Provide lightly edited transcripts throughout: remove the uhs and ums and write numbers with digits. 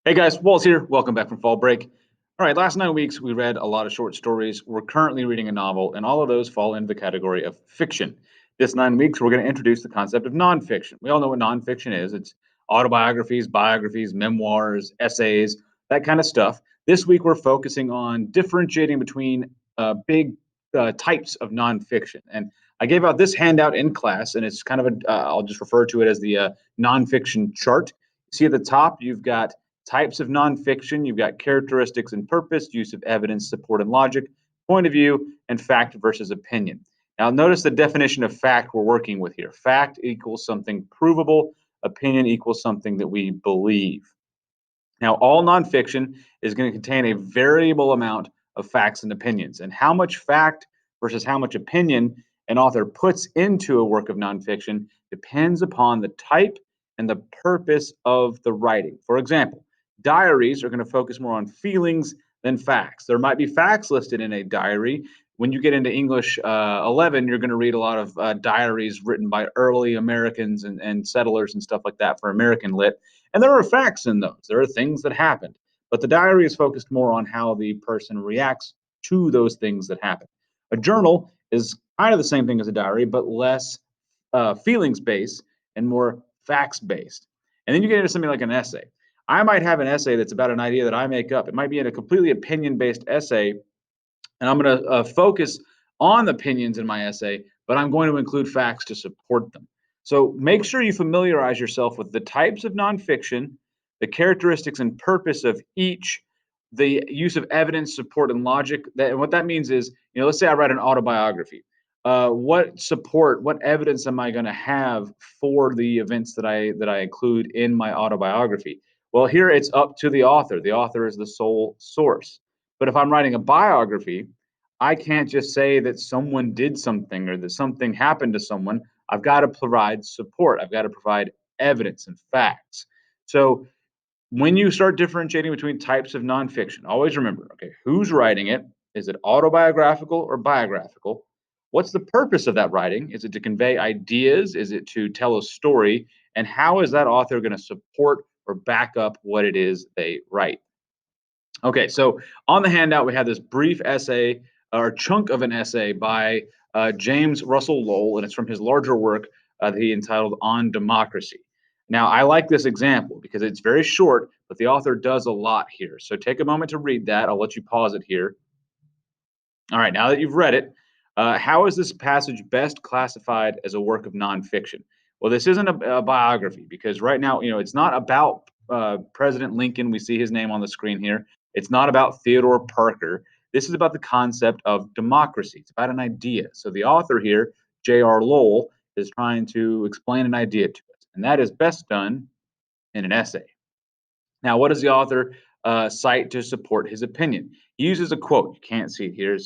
Hey guys, Walls here. Welcome back from fall break. All right, last 9 weeks we read a lot of short stories. We're currently reading a novel, and all of those fall into the category of fiction. This 9 weeks, we're going to introduce the concept of nonfiction. We all know what nonfiction is. It's autobiographies, biographies, memoirs, essays, that kind of stuff. This week we're focusing on differentiating between big types of nonfiction. And I gave out this handout in class, and it's kind of I'll just refer to it as the nonfiction chart. See at the top, you've got types of nonfiction. You've got characteristics and purpose, use of evidence, support, and logic, point of view, and fact versus opinion. Now, notice the definition of fact we're working with here. Fact equals something provable, opinion equals something that we believe. Now, all nonfiction is going to contain a variable amount of facts and opinions. And how much fact versus how much opinion an author puts into a work of nonfiction depends upon the type and the purpose of the writing. For example, diaries are going to focus more on feelings than facts. There might be facts listed in a diary. When you get into English 11, you're going to read a lot of diaries written by early Americans and settlers and stuff like that for American lit. And there are facts in those. There are things that happened. But the diary is focused more on how the person reacts to those things that happen. A journal is kind of the same thing as a diary, but less feelings based and more facts based. And then you get into something like an essay. I might have an essay that's about an idea that I make up. It might be in a completely opinion based essay, and I'm going to focus on the opinions in my essay, but I'm going to include facts to support them. So make sure you familiarize yourself with the types of nonfiction, the characteristics and purpose of each, the use of evidence, support, and logic. And what that means is, let's say I write an autobiography. What support, what evidence am I going to have for the events that I include in my autobiography? Well, here it's up to the author. The author is the sole source. But if I'm writing a biography, I can't just say that someone did something or that something happened to someone. I've got to provide support. I've got to provide evidence and facts. So when you start differentiating between types of nonfiction, always remember, okay, who's writing it? Is it autobiographical or biographical? What's the purpose of that writing? Is it to convey ideas? Is it to tell a story? And how is that author going to support or back up what it is they write? Okay, so on the handout, we have this brief essay or chunk of an essay by James Russell Lowell, and it's from his larger work that he entitled On Democracy. Now, I like this example because it's very short, but the author does a lot here. So take a moment to read that. I'll let you pause it here. All right, now that you've read it, how is this passage best classified as a work of nonfiction? Well, this isn't a biography because right now, it's not about President Lincoln. We see his name on the screen here. It's not about Theodore Parker. This is about the concept of democracy. It's about an idea. So the author here, J.R. Lowell, is trying to explain an idea to us, and that is best done in an essay. Now, what does the author cite to support his opinion? He uses a quote. You can't see it here.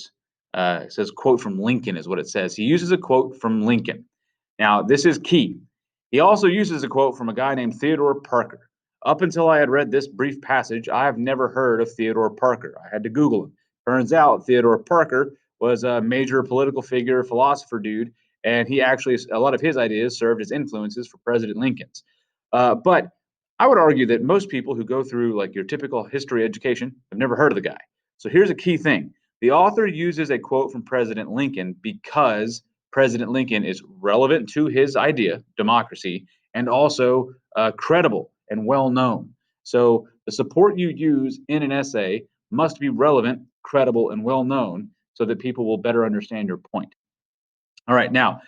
It says quote from Lincoln is what it says. He uses a quote from Lincoln. Now, this is key. He also uses a quote from a guy named Theodore Parker. Up until I had read this brief passage, I have never heard of Theodore Parker. I had to Google him. Turns out Theodore Parker was a major political figure, philosopher dude, and he actually, a lot of his ideas served as influences for President Lincoln's. But I would argue that most people who go through like your typical history education have never heard of the guy. So here's a key thing. The author uses a quote from President Lincoln because President Lincoln is relevant to his idea, democracy, and also credible and well known. So the support you use in an essay must be relevant, credible, and well known so that people will better understand your point. All right. Now,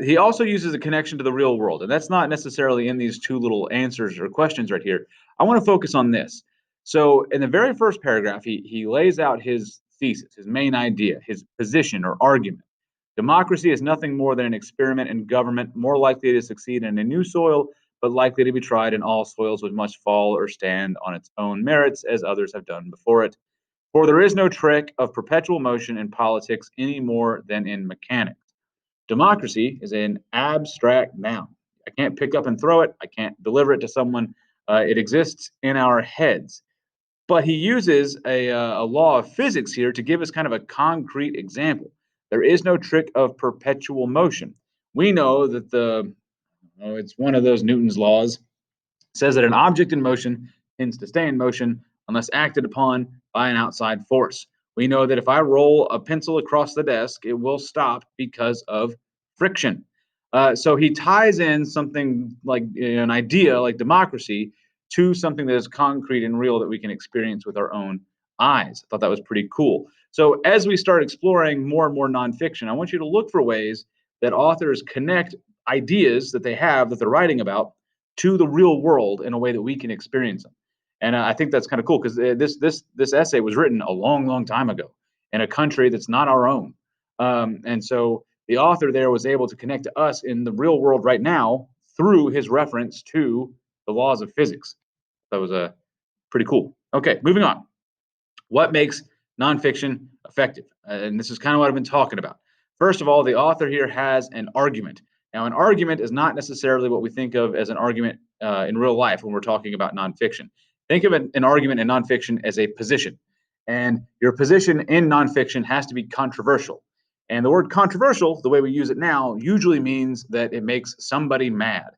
he also uses a connection to the real world, and that's not necessarily in these two little answers or questions right here. I want to focus on this. So, in the very first paragraph, he lays out his thesis, his main idea, his position or argument. Democracy is nothing more than an experiment in government, more likely to succeed in a new soil, but likely to be tried in all soils which must fall or stand on its own merits, as others have done before it. For there is no trick of perpetual motion in politics any more than in mechanics. Democracy is an abstract noun. I can't pick up and throw it. I can't deliver it to someone. It exists in our heads. But he uses a law of physics here to give us kind of a concrete example. There is no trick of perpetual motion. We know that it's one of those Newton's laws, says that an object in motion tends to stay in motion unless acted upon by an outside force. We know that if I roll a pencil across the desk, it will stop because of friction. So he ties in something like an idea like democracy to something that is concrete and real that we can experience with our own eyes. I thought that was pretty cool. So as we start exploring more and more nonfiction, I want you to look for ways that authors connect ideas that they have that they're writing about to the real world in a way that we can experience them. And I think that's kind of cool because this essay was written a long, long time ago in a country that's not our own. And so the author there was able to connect to us in the real world right now through his reference to the laws of physics. That was pretty cool. Okay, moving on. What makes nonfiction effective? And this is kind of what I've been talking about. First of all, the author here has an argument. Now, an argument is not necessarily what we think of as an argument in real life when we're talking about nonfiction. Think of an argument in nonfiction as a position. And your position in nonfiction has to be controversial. And the word controversial, the way we use it now, usually means that it makes somebody mad.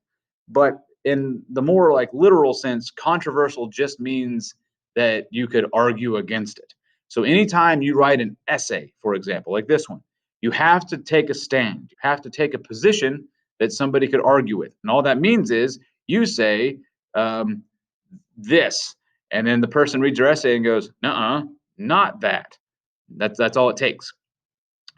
But in the more like literal sense, controversial just means that you could argue against it. So anytime you write an essay, for example, like this one, you have to take a stand. You have to take a position that somebody could argue with. And all that means is you say um, this, and then the person reads your essay and goes, "Nuh-uh, not that." That's all it takes.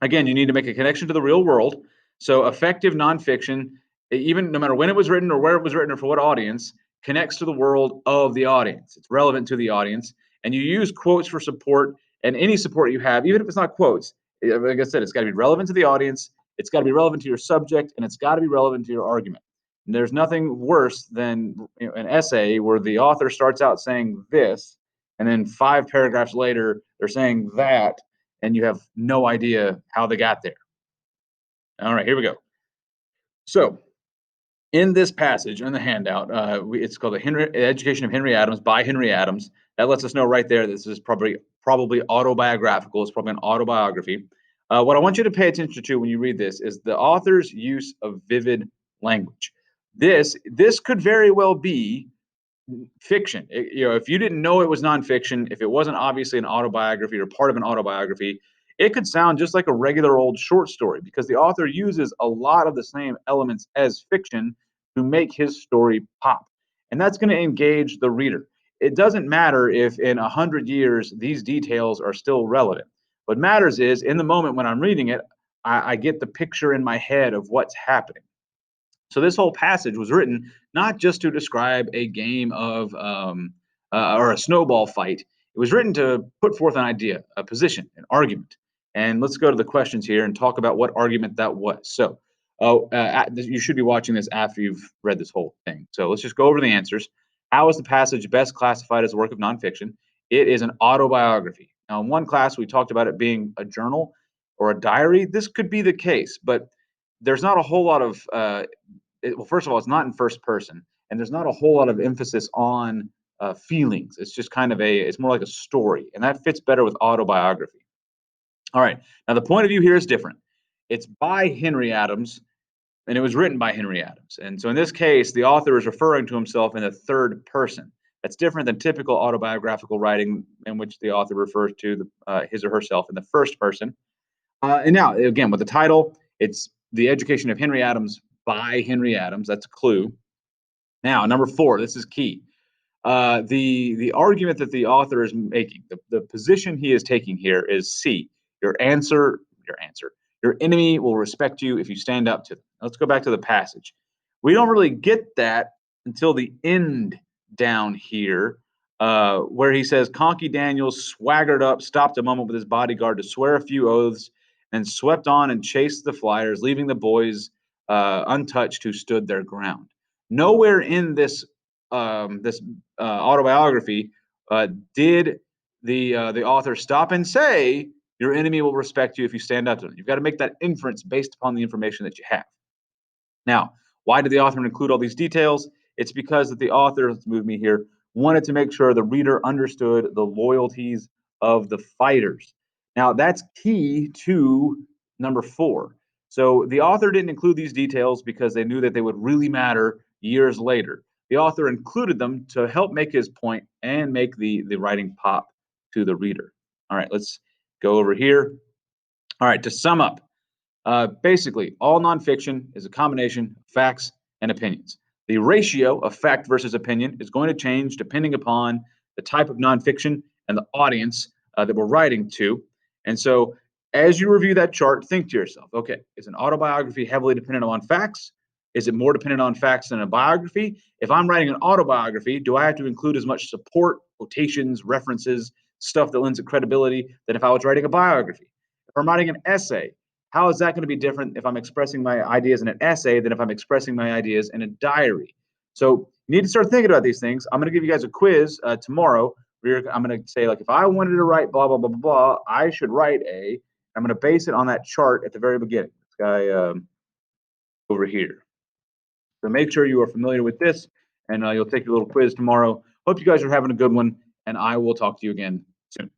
Again, you need to make a connection to the real world. So effective nonfiction, even no matter when it was written or where it was written or for what audience, connects to the world of the audience. It's relevant to the audience. And you use quotes for support, and any support you have, even if it's not quotes, like I said, it's got to be relevant to the audience, it's got to be relevant to your subject, and it's got to be relevant to your argument. And there's nothing worse than an essay where the author starts out saying this, and then 5 paragraphs later, they're saying that, and you have no idea how they got there. All right, here we go. So, in this passage in the handout, it's called the Education of Henry Adams by Henry Adams. That lets us know right there this is probably autobiographical. It's probably an autobiography. What I want you to pay attention to when you read this is the author's use of vivid language. This could very well be fiction. If you didn't know it was nonfiction, if it wasn't obviously an autobiography or part of an autobiography, it could sound just like a regular old short story because the author uses a lot of the same elements as fiction to make his story pop. And that's going to engage the reader. It doesn't matter if in 100 years these details are still relevant. What matters is in the moment when I'm reading it, I get the picture in my head of what's happening. So this whole passage was written not just to describe a game of or a snowball fight. It was written to put forth an idea, a position, an argument. And let's go to the questions here and talk about what argument that was. So you should be watching this after you've read this whole thing. So let's just go over the answers. How is the passage best classified as a work of nonfiction? It is an autobiography. Now, in one class, we talked about it being a journal or a diary. This could be the case, but there's not a whole lot of well, first of all, it's not in first person, and there's not a whole lot of emphasis on feelings. It's just kind of it's more like a story, and that fits better with autobiography. All right, now the point of view here is different. It's by Henry Adams, and it was written by Henry Adams. And so in this case, the author is referring to himself in the third person. That's different than typical autobiographical writing, in which the author refers to his or herself in the first person. And now, again, with the title, it's The Education of Henry Adams by Henry Adams. That's a clue. Now, number 4, this is key. The argument that the author is making, the position he is taking here is C. Your enemy will respect you if you stand up to them. Let's go back to the passage. We don't really get that until the end down here, where he says, Conky Daniels swaggered up, stopped a moment with his bodyguard to swear a few oaths, and swept on and chased the flyers, leaving the boys untouched who stood their ground. Nowhere in this autobiography did the author stop and say, your enemy will respect you if you stand up to them. You've got to make that inference based upon the information that you have. Now, why did the author include all these details? It's because that the author, let's move me here, wanted to make sure the reader understood the loyalties of the fighters. Now, that's key to number 4. So the author didn't include these details because they knew that they would really matter years later. The author included them to help make his point and make the writing pop to the reader. All right, let's go over here. All right, to sum up, basically, all nonfiction is a combination of facts and opinions. The ratio of fact versus opinion is going to change depending upon the type of nonfiction and the audience that we're writing to. And so, as you review that chart, think to yourself, okay, is an autobiography heavily dependent on facts? Is it more dependent on facts than a biography? If I'm writing an autobiography, do I have to include as much support, quotations, references, stuff that lends it credibility than if I was writing a biography? If I'm writing an essay, how is that going to be different if I'm expressing my ideas in an essay than if I'm expressing my ideas in a diary? So you need to start thinking about these things. I'm going to give you guys a quiz tomorrow. I'm going to say, like, if I wanted to write blah, blah, blah, blah, blah, I should write a, I'm going to base it on that chart at the very beginning. This guy over here. So make sure you are familiar with this, and you'll take your little quiz tomorrow. Hope you guys are having a good one, and I will talk to you again soon.